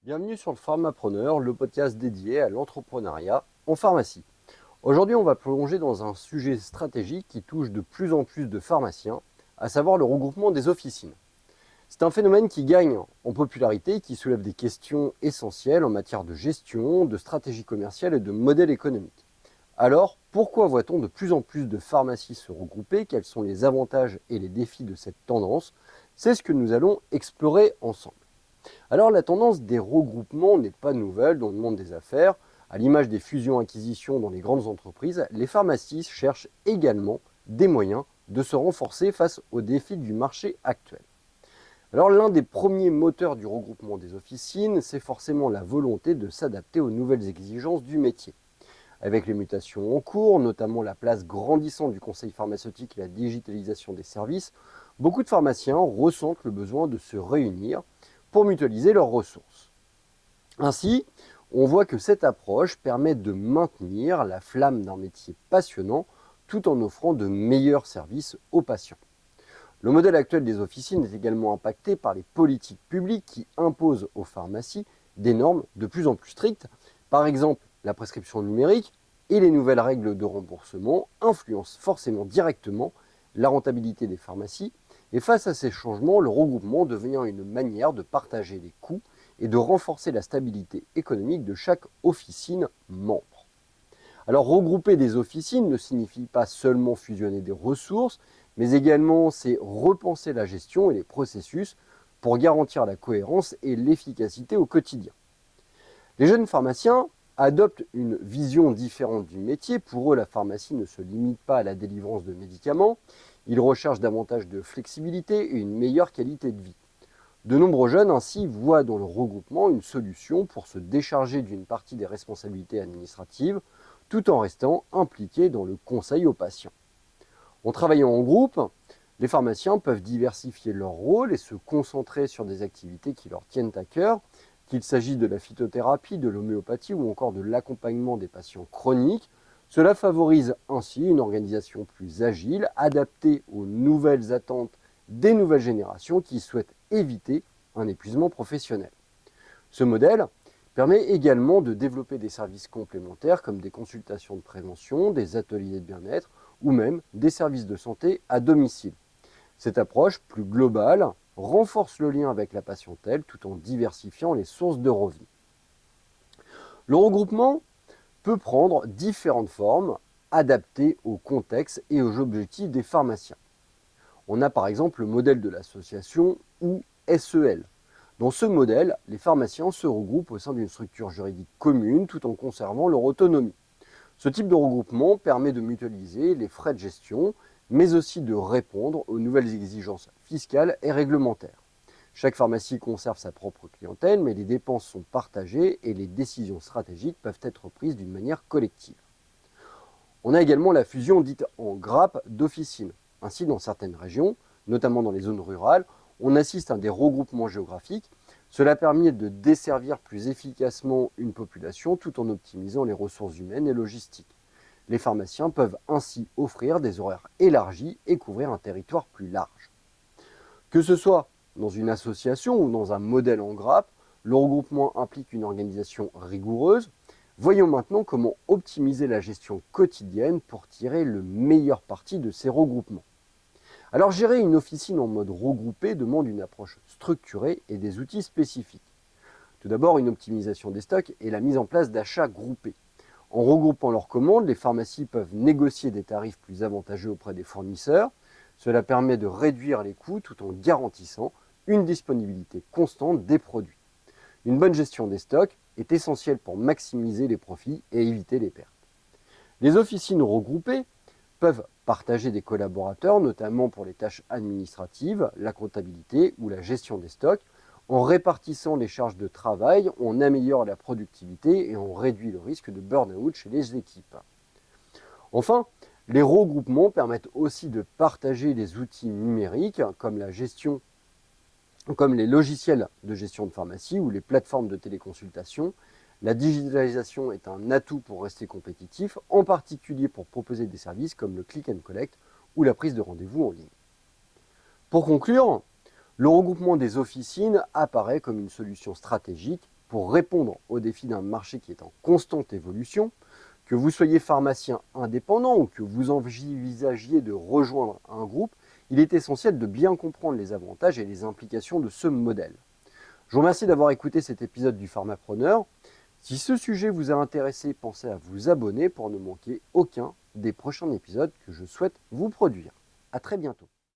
Bienvenue sur le Pharmapreneur, le podcast dédié à l'entrepreneuriat en pharmacie. Aujourd'hui, on va plonger dans un sujet stratégique qui touche de plus en plus de pharmaciens, à savoir le regroupement des officines. C'est un phénomène qui gagne en popularité et qui soulève des questions essentielles en matière de gestion, de stratégie commerciale et de modèle économique. Alors, pourquoi voit-on de plus en plus de pharmacies se regrouper? Quels sont les avantages et les défis de cette tendance? C'est ce que nous allons explorer ensemble. Alors la tendance des regroupements n'est pas nouvelle dans le monde des affaires. À l'image des fusions-acquisitions dans les grandes entreprises, les pharmacies cherchent également des moyens de se renforcer face aux défis du marché actuel. Alors l'un des premiers moteurs du regroupement des officines, c'est forcément la volonté de s'adapter aux nouvelles exigences du métier. Avec les mutations en cours, notamment la place grandissante du conseil pharmaceutique et la digitalisation des services, beaucoup de pharmaciens ressentent le besoin de se réunir pour mutualiser leurs ressources. Ainsi, on voit que cette approche permet de maintenir la flamme d'un métier passionnant tout en offrant de meilleurs services aux patients. Le modèle actuel des officines est également impacté par les politiques publiques qui imposent aux pharmacies des normes de plus en plus strictes. Par exemple, la prescription numérique et les nouvelles règles de remboursement influencent forcément directement la rentabilité des pharmacies. Et face à ces changements, le regroupement devient une manière de partager les coûts et de renforcer la stabilité économique de chaque officine membre. Alors regrouper des officines ne signifie pas seulement fusionner des ressources, mais également c'est repenser la gestion et les processus pour garantir la cohérence et l'efficacité au quotidien. Les jeunes pharmaciens adoptent une vision différente du métier. Pour eux, la pharmacie ne se limite pas à la délivrance de médicaments. Ils recherchent davantage de flexibilité et une meilleure qualité de vie. De nombreux jeunes ainsi voient dans le regroupement une solution pour se décharger d'une partie des responsabilités administratives tout en restant impliqués dans le conseil aux patients. En travaillant en groupe, les pharmaciens peuvent diversifier leur rôle et se concentrer sur des activités qui leur tiennent à cœur, qu'il s'agisse de la phytothérapie, de l'homéopathie ou encore de l'accompagnement des patients chroniques. Cela favorise ainsi une organisation plus agile, adaptée aux nouvelles attentes des nouvelles générations qui souhaitent éviter un épuisement professionnel. Ce modèle permet également de développer des services complémentaires comme des consultations de prévention, des ateliers de bien-être ou même des services de santé à domicile. Cette approche plus globale renforce le lien avec la patientèle tout en diversifiant les sources de revenus. Le regroupement peut prendre différentes formes adaptées au contexte et aux objectifs des pharmaciens. On a par exemple le modèle de l'association ou SEL. Dans ce modèle, les pharmaciens se regroupent au sein d'une structure juridique commune tout en conservant leur autonomie. Ce type de regroupement permet de mutualiser les frais de gestion, mais aussi de répondre aux nouvelles exigences fiscales et réglementaires. Chaque pharmacie conserve sa propre clientèle, mais les dépenses sont partagées et les décisions stratégiques peuvent être prises d'une manière collective. On a également la fusion dite en grappe d'officines. Ainsi, dans certaines régions, notamment dans les zones rurales, on assiste à des regroupements géographiques. Cela permet de desservir plus efficacement une population tout en optimisant les ressources humaines et logistiques. Les pharmaciens peuvent ainsi offrir des horaires élargis et couvrir un territoire plus large. Que ce soit dans une association ou dans un modèle en grappe, le regroupement implique une organisation rigoureuse. Voyons maintenant comment optimiser la gestion quotidienne pour tirer le meilleur parti de ces regroupements. Alors gérer une officine en mode regroupé demande une approche structurée et des outils spécifiques. Tout d'abord, une optimisation des stocks et la mise en place d'achats groupés. En regroupant leurs commandes, les pharmacies peuvent négocier des tarifs plus avantageux auprès des fournisseurs. Cela permet de réduire les coûts tout en garantissant une disponibilité constante des produits. Une bonne gestion des stocks est essentielle pour maximiser les profits et éviter les pertes. Les officines regroupées peuvent partager des collaborateurs, notamment pour les tâches administratives, la comptabilité ou la gestion des stocks. En répartissant les charges de travail, on améliore la productivité et on réduit le risque de burn-out chez les équipes. Enfin, les regroupements permettent aussi de partager des outils numériques comme les logiciels de gestion de pharmacie ou les plateformes de téléconsultation. La digitalisation est un atout pour rester compétitif, en particulier pour proposer des services comme le click and collect ou la prise de rendez-vous en ligne. Pour conclure, le regroupement des officines apparaît comme une solution stratégique pour répondre aux défis d'un marché qui est en constante évolution, que vous soyez pharmacien indépendant ou que vous envisagiez de rejoindre un groupe, il est essentiel de bien comprendre les avantages et les implications de ce modèle. Je vous remercie d'avoir écouté cet épisode du Pharmapreneur. Si ce sujet vous a intéressé, pensez à vous abonner pour ne manquer aucun des prochains épisodes que je souhaite vous produire. À très bientôt.